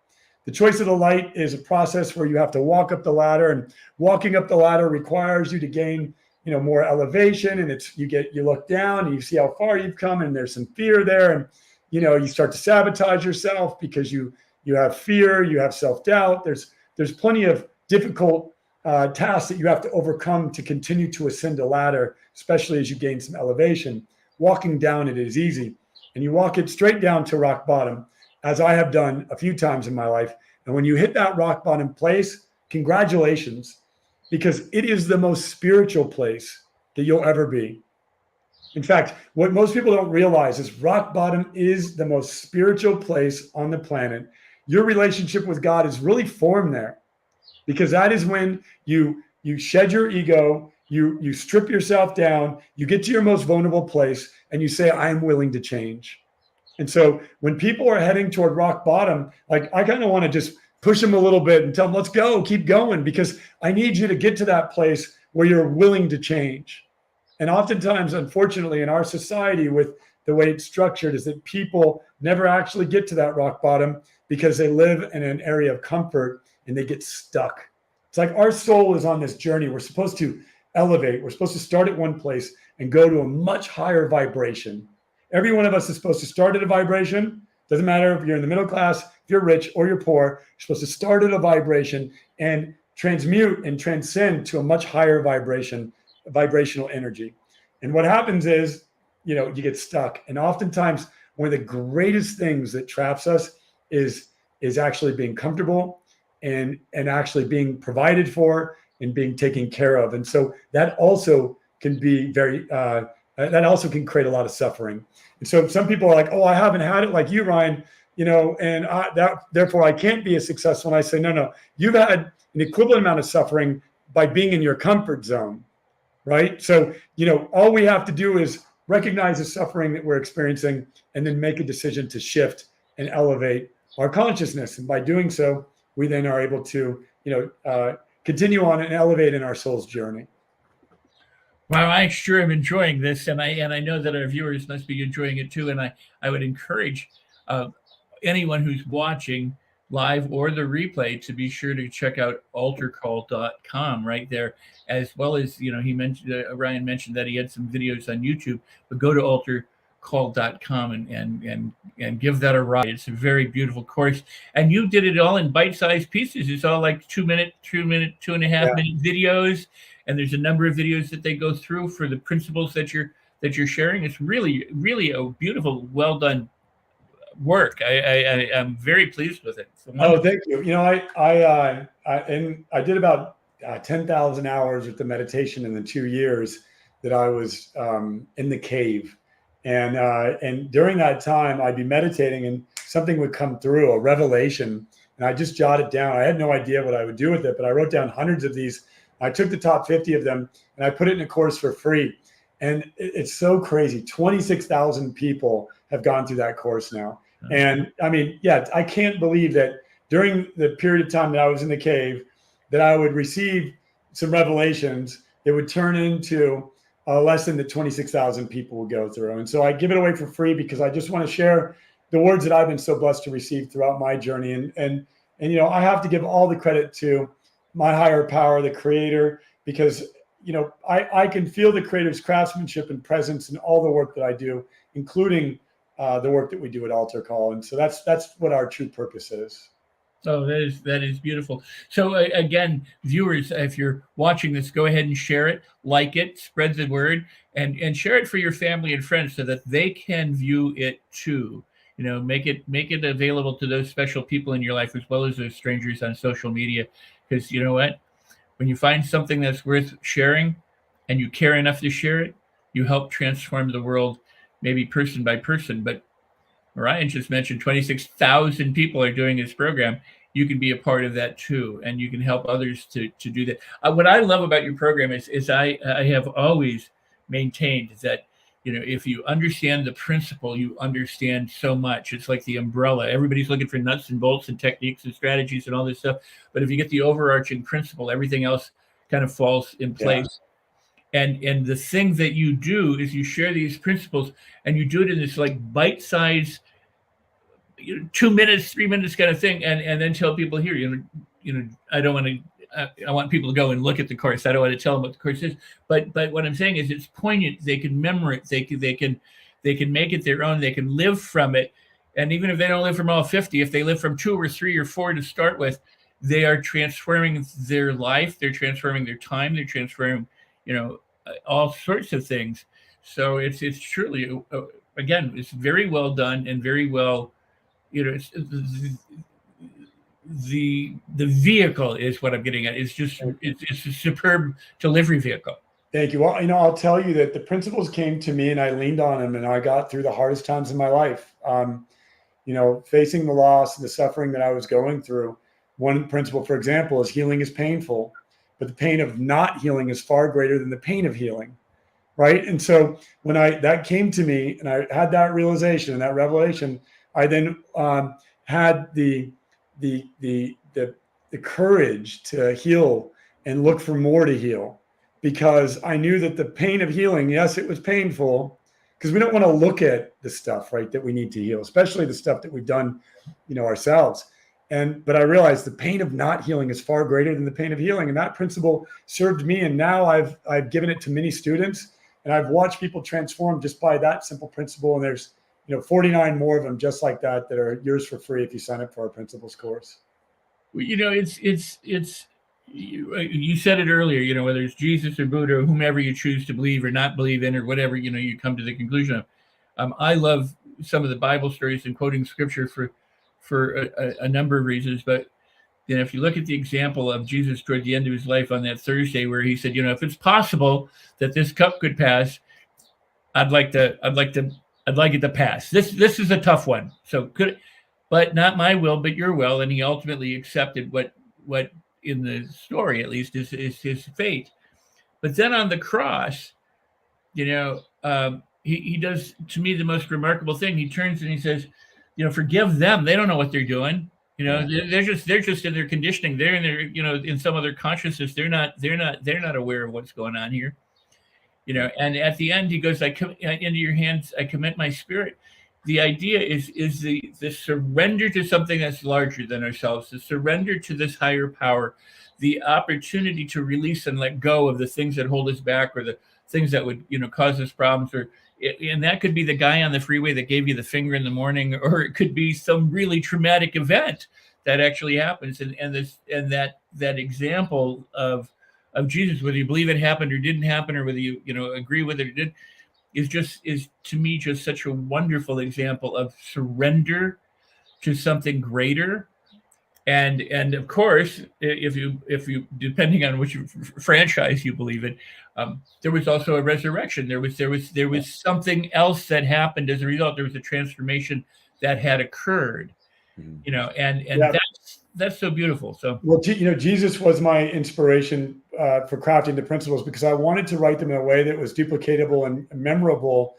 The choice of the light is a process where you have to walk up the ladder, and walking up the ladder requires you to gain, more elevation. And you look down and you see how far you've come, and there's some fear there. And, you start to sabotage yourself because you have fear, you have self-doubt. There's plenty of difficult tasks that you have to overcome to continue to ascend a ladder, especially as you gain some elevation. Walking down it is easy, and you walk it straight down to rock bottom, as I have done a few times in my life. And when you hit that rock bottom place, congratulations, because it is the most spiritual place that you'll ever be. In fact, what most people don't realize is rock bottom is the most spiritual place on the planet. Your relationship with God is really formed there, because that is when you shed your ego, you strip yourself down, you get to your most vulnerable place, and you say, I am willing to change. And so when people are heading toward rock bottom, like, I kind of want to just push them a little bit and tell them, let's go, keep going, because I need you to get to that place where you're willing to change. And oftentimes, unfortunately, in our society, with the way it's structured, is that people never actually get to that rock bottom because they live in an area of comfort and they get stuck. It's like our soul is on this journey. We're supposed to elevate. We're supposed to start at one place and go to a much higher vibration. Every one of us is supposed to start at a vibration. Doesn't matter if you're in the middle class, if you're rich or you're poor, you're supposed to start at a vibration and transmute and transcend to a much higher vibrational energy. And what happens is, you get stuck. And oftentimes, one of the greatest things that traps us is actually being comfortable and actually being provided for and being taken care of. And so that also can be that also can create a lot of suffering. And so some people are like, oh, I haven't had it like you, Ryan, and therefore I can't be as successful. And I say, no, you've had an equivalent amount of suffering by being in your comfort zone, right? So, all we have to do is recognize the suffering that we're experiencing and then make a decision to shift and elevate our consciousness. And by doing so, we then are able to, continue on and elevate in our soul's journey. Well, I sure am enjoying this, and I know that our viewers must be enjoying it too. And I would encourage anyone who's watching live or the replay to be sure to check out altercall.com right there, as well as, he mentioned, Ryan mentioned that he had some videos on YouTube, but go to altercall.com and give that a ride. It's a very beautiful course, and you did it all in bite-sized pieces. It's all like 2 minute, 2.5 minute videos, and there's a number of videos that they go through for the principles that you're sharing. It's really, really a beautiful, well done work. I'm very pleased with it. Oh, thank you. I did about 10,000 hours with the meditation in the 2 years that I was in the cave. And during that time, I'd be meditating and something would come through, a revelation, and I just jot it down. I had no idea what I would do with it, but I wrote down hundreds of these. I took the top 50 of them and I put it in a course for free. And it's so crazy. 26,000 people have gone through that course now. And I mean, I can't believe that during the period of time that I was in the cave, that I would receive some revelations that would turn into a lesson that 26,000 people would go through. And so I give it away for free because I just want to share the words that I've been so blessed to receive throughout my journey. And I have to give all the credit to my higher power, the creator, because, I can feel the creator's craftsmanship and presence in all the work that I do, including the work that we do at Altar Call. And so that's what our true purpose is. Oh, that is beautiful. So again, viewers, if you're watching this, go ahead and share it, like it, spread the word, and share it for your family and friends so that they can view it too. Make it available to those special people in your life as well as those strangers on social media. Because you know what? When you find something that's worth sharing and you care enough to share it, you help transform the world, maybe person by person. But Ryan just mentioned 26,000 people are doing this program. You can be a part of that too, and you can help others to do that. What I love about your program is I have always maintained that, if you understand the principle, you understand so much. It's like the umbrella. Everybody's looking for nuts and bolts and techniques and strategies and all this stuff. But if you get the overarching principle, everything else kind of falls in place. Yeah. And the thing that you do is you share these principles and you do it in this like bite-sized 2 minutes, 3 minutes kind of thing, and then tell people here, I want people to go and look at the course. I don't want to tell them what the course is, but what I'm saying is it's poignant. They can memorize it. They can make it their own. They can live from it. And even if they don't live from all 50, if they live from 2 or 3 or 4 to start with, they are transforming their life, they're transforming their time, they're transforming, all sorts of things. So it's truly, again, it's very well done and very well, it's, the vehicle is what I'm getting at. It's a superb delivery vehicle. Thank you. Well, I'll tell you that the principles came to me and I leaned on them, and I got through the hardest times in my life. Facing the loss and the suffering that I was going through. One principle, for example, is healing is painful, but the pain of not healing is far greater than the pain of healing. Right. And so when that came to me and I had that realization and that revelation, I then had the courage to heal and look for more to heal, because I knew that the pain of healing, yes, it was painful, because we don't want to look at the stuff, right, that we need to heal, especially the stuff that we've done, ourselves. But I realized the pain of not healing is far greater than the pain of healing. And that principle served me. And now I've given it to many students, and I've watched people transform just by that simple principle. And there's 49 more of them just like that are yours for free if you sign up for our principles course. It's you said it earlier, whether it's Jesus or Buddha or whomever you choose to believe or not believe in, or whatever, you come to the conclusion of. I love some of the Bible stories and quoting scripture for a number of reasons. But if you look at the example of Jesus toward the end of his life on that Thursday, where he said, if it's possible that this cup could pass, I'd like it to pass. This is a tough one. So but not my will, but your will. And he ultimately accepted what in the story, at least, is his fate. But then on the cross, he does, to me, the most remarkable thing. He turns and he says, forgive them. They don't know what they're doing. They're just in their conditioning. They're in their, in some other consciousness. They're not aware of what's going on here. And at the end, he goes, into your hands, I commit my spirit. The idea is the surrender to something that's larger than ourselves, the surrender to this higher power, the opportunity to release and let go of the things that hold us back, or the things that would, cause us problems, and that could be the guy on the freeway that gave you the finger in the morning, or it could be some really traumatic event that actually happens. And that example of Jesus, whether you believe it happened or didn't happen, or whether you agree with it or didn't, is to me just such a wonderful example of surrender to something greater. And of course, if you depending on which franchise you believe in, there was also a resurrection. There was something else that happened as a result. There was a transformation that had occurred. And that's so beautiful. So, well, Jesus was my inspiration for crafting the principles, because I wanted to write them in a way that was duplicatable and memorable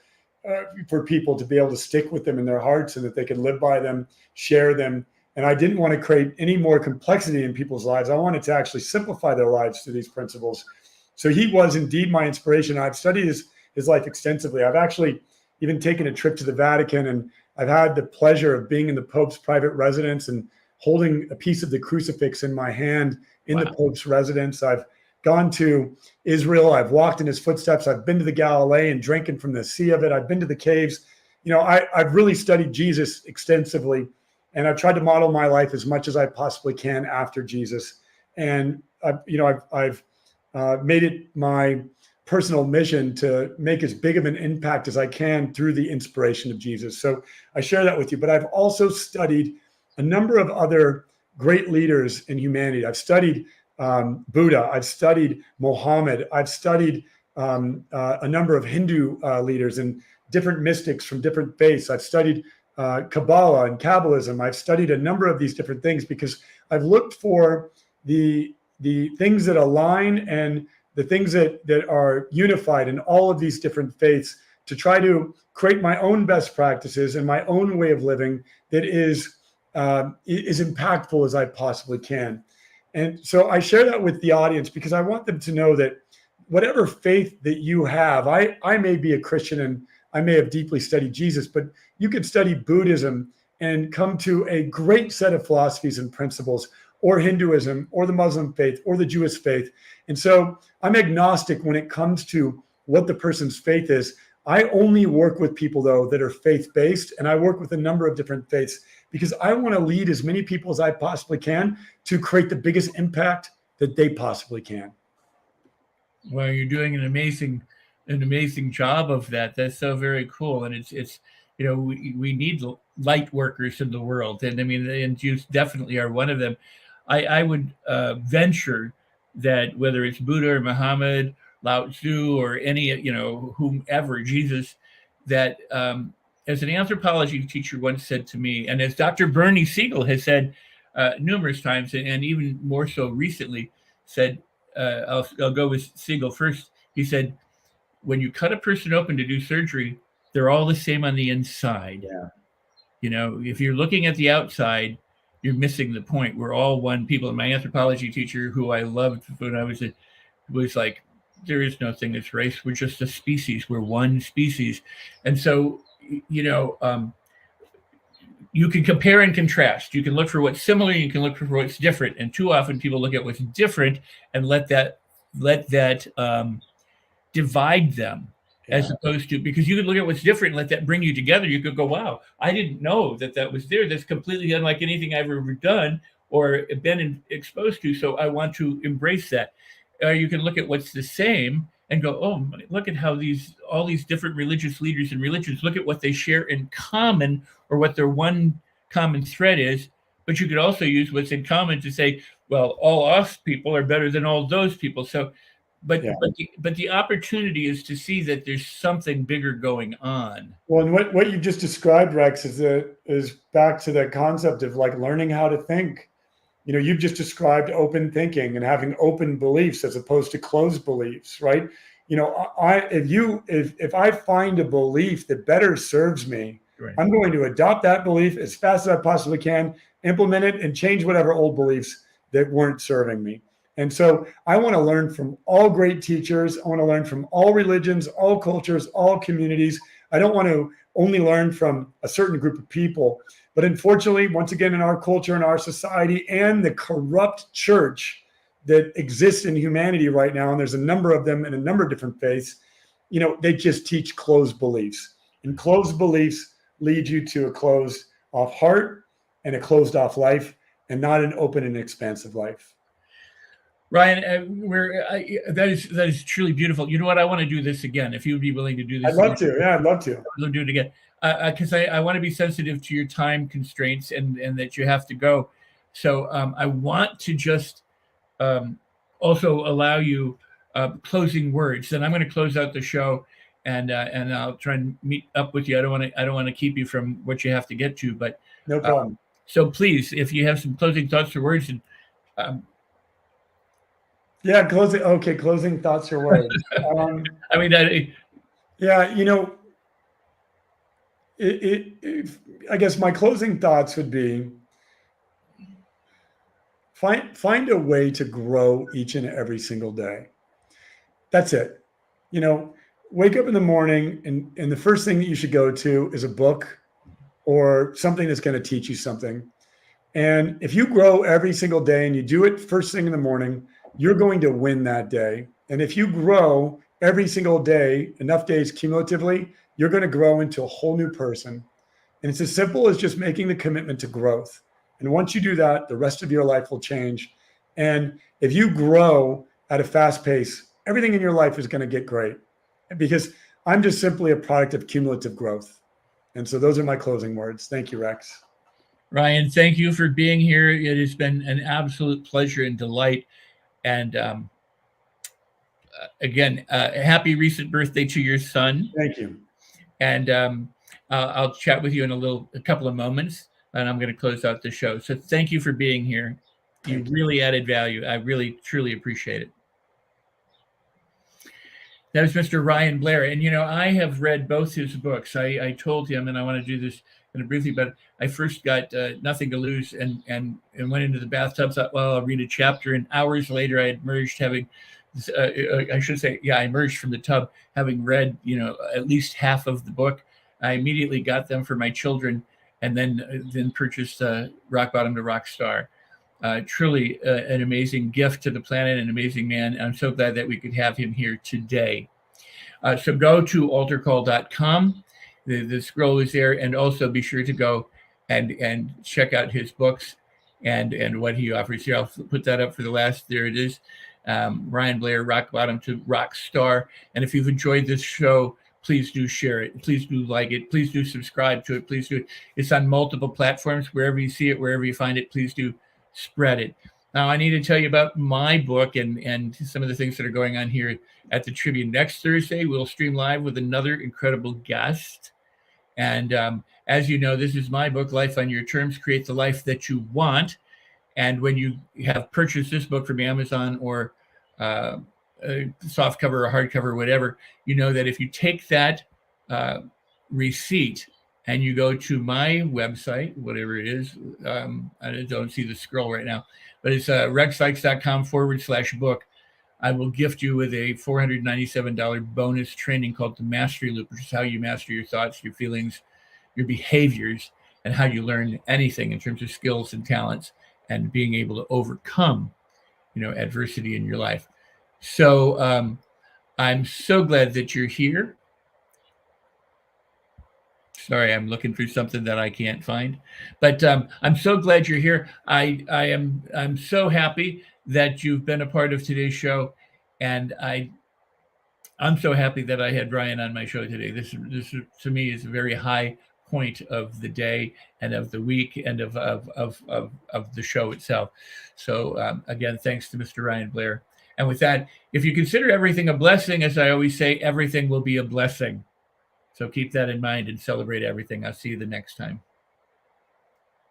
for people to be able to stick with them in their hearts, and that they could live by them, share them. And I didn't want to create any more complexity in people's lives. I wanted to actually simplify their lives through these principles. So he was indeed my inspiration. I've studied his life extensively. I've actually even taken a trip to the Vatican, and I've had the pleasure of being in the Pope's private residence and holding a piece of the crucifix in my hand in the Pope's residence. I've gone to Israel. I've walked in his footsteps. I've been to the Galilee and drinking from the sea of it. I've been to the caves. I've really studied Jesus extensively, and I've tried to model my life as much as I possibly can after Jesus. And I've made it my personal mission to make as big of an impact as I can through the inspiration of Jesus. So I share that with you. But I've also studied a number of other great leaders in humanity. I've studied Buddha. I've studied Muhammad. I've studied a number of Hindu leaders and different mystics from different faiths. I've studied Kabbalah and Kabbalism. I've studied a number of these different things, because I've looked for the things that align and the things that are unified in all of these different faiths, to try to create my own best practices and my own way of living that is impactful as I possibly can. And so I share that with the audience, because I want them to know that whatever faith that you have, I may be a Christian and I may have deeply studied Jesus, but you could study Buddhism and come to a great set of philosophies and principles, or Hinduism, or the Muslim faith, or the Jewish faith. And so I'm agnostic when it comes to what the person's faith is. I only work with people, though, that are faith-based, and I work with a number of different faiths because I want to lead as many people as I possibly can to create the biggest impact that they possibly can. Well, you're doing an amazing job of that. That's so very cool. And it's we need light workers in the world. And I mean, and you definitely are one of them. I would venture that whether it's Buddha or Muhammad, Lao Tzu, or any, whomever, Jesus, that as an anthropology teacher once said to me, and as Dr. Bernie Siegel has said numerous times, and even more so recently, said, I'll go with Siegel first. He said, when you cut a person open to do surgery, they're all the same on the inside. Yeah. If you're looking at the outside, you're missing the point. We're all one people. And my anthropology teacher, who I loved when I was like, there is no thing as race. We're just a species. We're one species. And so, you can compare and contrast. You can look for what's similar. You can look for what's different. And too often people look at what's different and let that divide them, as opposed to, because you could look at what's different and let that bring you together. You could go, wow, I didn't know that was there. That's completely unlike anything I've ever done or been exposed to. So I want to embrace that. You can look at what's the same and go, oh, look at how all these different religious leaders and religions, look at what they share in common or what their one common thread is. But you could also use what's in common to say, well, all us people are better than all those people. So, but the opportunity is to see that there's something bigger going on. Well, and what you just described, Rex, is back to the concept of like learning how to think. You've just described open thinking and having open beliefs as opposed to closed beliefs, right? If I find a belief that better serves me, right, I'm going to adopt that belief as fast as I possibly can, implement it, and change whatever old beliefs that weren't serving me. And so I want to learn from all great teachers. I want to learn from all religions, all cultures, all communities. I don't want to only learn from a certain group of people. But unfortunately, once again, in our culture, in our society, and the corrupt church that exists in humanity right now, and there's a number of them in a number of different faiths, they just teach closed beliefs. And closed beliefs lead you to a closed off heart and a closed off life, and not an open and expansive life. Ryan, that is truly beautiful. You know what? I want to do this again. If you would be willing to do this, I'd love to. Yeah, I'd love to. We'll do it again because I want to be sensitive to your time constraints and that you have to go. So I want to just also allow you closing words. And I'm going to close out the show, and I'll try and meet up with you. I don't want to keep you from what you have to get to, but no problem. So please, if you have some closing thoughts or words, and closing thoughts or words. I mean, I guess my closing thoughts would be find a way to grow each and every single day. That's it. Wake up in the morning and the first thing that you should go to is a book or something that's going to teach you something. And if you grow every single day and you do it first thing in the morning, you're going to win that day. And if you grow every single day, enough days cumulatively, you're going to grow into a whole new person. And it's as simple as just making the commitment to growth. And once you do that, the rest of your life will change. And if you grow at a fast pace, everything in your life is going to get great, because I'm just simply a product of cumulative growth. And so those are my closing words. Thank you, Rex. Ryan, thank you for being here. It has been an absolute pleasure and delight. And again, happy recent birthday to your son. Thank you. And I'll chat with you in a couple of moments, and I'm going to close out the show. So thank you for being here. You really added value. I really, truly appreciate it. That was Mr. Ryan Blair. And, I have read both his books. I told him, and I want to do this in a briefly, but I first got Nothing to Lose and went into the bathtub, thought, well, I'll read a chapter. And hours later, I had merged I emerged from the tub, having read, at least half of the book. I immediately got them for my children, and then purchased Rock Bottom to Rock Star. Truly an amazing gift to the planet, an amazing man. I'm so glad that we could have him here today. So go to altercall.com. The scroll is there, and also be sure to go and check out his books and what he offers here. I'll put that up for the last. There it is. Ryan Blair, Rock Bottom to Rock Star. And if you've enjoyed this show, please do share it. Please do like it. Please do subscribe to it. Please do it. It's on multiple platforms. Wherever you see it, wherever you find it, please do spread it. Now, I need to tell you about my book and some of the things that are going on here at the Tribune. Next Thursday, we'll stream live with another incredible guest. And as you know, this is my book, Life on Your Terms, Create the Life That You Want. And when you have purchased this book from Amazon or soft cover or hardcover or whatever, you know that if you take that receipt and you go to my website, whatever it is, I don't see the scroll right now, but it's rexsikes.com/book. I will gift you with a $497 bonus training called the Mastery Loop, which is how you master your thoughts, your feelings, your behaviors, and how you learn anything in terms of skills and talents and being able to overcome, adversity in your life. So I'm so glad that you're here. Sorry, I'm looking for something that I can't find, but I'm so glad you're here. I'm so happy that you've been a part of today's show, and I'm so happy that I had Ryan on my show today. This to me is a very high point of the day and of the week and of the show itself. So again, thanks to Mr. Ryan Blair. And with that, if you consider everything a blessing, as I always say, everything will be a blessing. So keep that in mind and celebrate everything. I'll see you the next time.